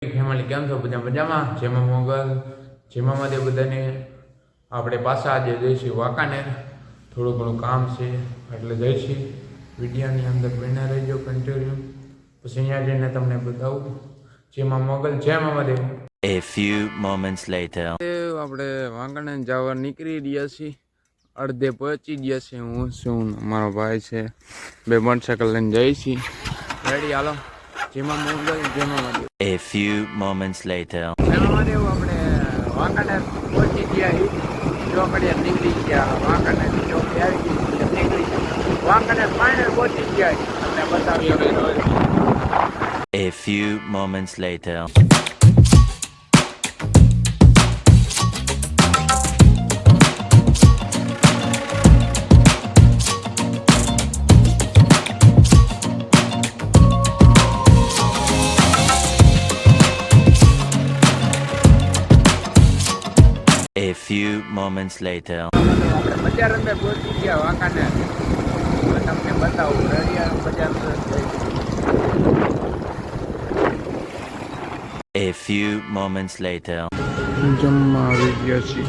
Family કેમ છો? બધા મજામાં? જેમાં મોગલ જેમાં બધાને આપણે પાછા આજે જઈશું વાંકાનેર. થોડું ઘણું કામ છે એટલે જઈશું. વિડીયોની અંદર બન્યા રહેજો કન્ટિન્યુ. પછી અહીંયા જઈને તમને બતાવું. જેમાં મોગલ જેમાં Mahadev. A few moments later. આપણે વાંકાનેર જવા નીકળી રહ્યા છીએ. અડધે પહોંચી ગયા છે. હું છું, મારો ભાઈ છે. બે મોટરસાઇકલ લઈને જઈએ છીએ. રેડી હાલો. જેમાં મોગલ જેમાં Mahadev. A few moments later. જેમાં મહાદેવ આપણે વાંકાનેર પહોંચી ગયા. ચોકડીએ નીકળી ગયા. વાંકાનેર ચોકડી આવી ગઈ નીકળી ગયા. વાંકાનેર ફાઇનલ પહોંચી ગયા. તમને બતાવ્યો. A few moments later. A few moments later. આપણે બજાર અંદર પહોંચી ગયા વાંકાનેર. તમને બતાવું રડિયા બજાર અંદર. A few moments later. જમવા આવી ગયા છીએ.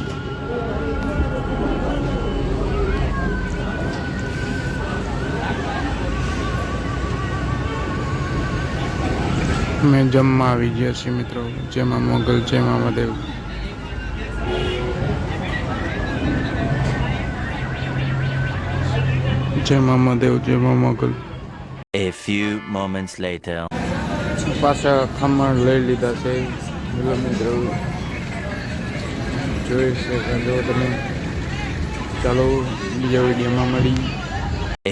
મેં જમવા આવી ગયા છીએ મિત્રો. જેમાં મોગલ જેમાં મહાદેવ. જેમાં મહાદેવ જેમાં Mughal. A few moments later. પાછા ખમણ લઈ લીધા છે. બોલો મિત્રો જોઈ શકો જો તમે. ચાલો બીજા વિડીયોમાં મળી.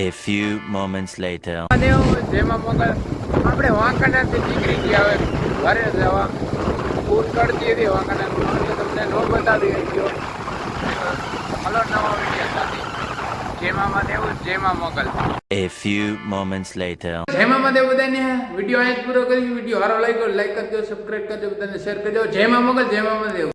A few moments later. જેમાં મોગલ આપણે વાંકાનેરથી નીકળી ગયા. હવે ઘરે જવા ફૂલ કરતી હતી વાંકાનેર. તમને નો બતાવી ગયો. હલો નવા વિડીયો સાથે. જેમાં મહાદેવ જેમાં Mughal. A few moments later. જેમાં મહાદેવ બધાને વિડીયો અહીં પૂરો કરી. વિડીયો સારો લાગ્યો લાઈક કરજો, સબસ્ક્રાઈબ કરજો, બધાને શેર કરજો. જેમાં મોગલ જેમાં મહાદેવ.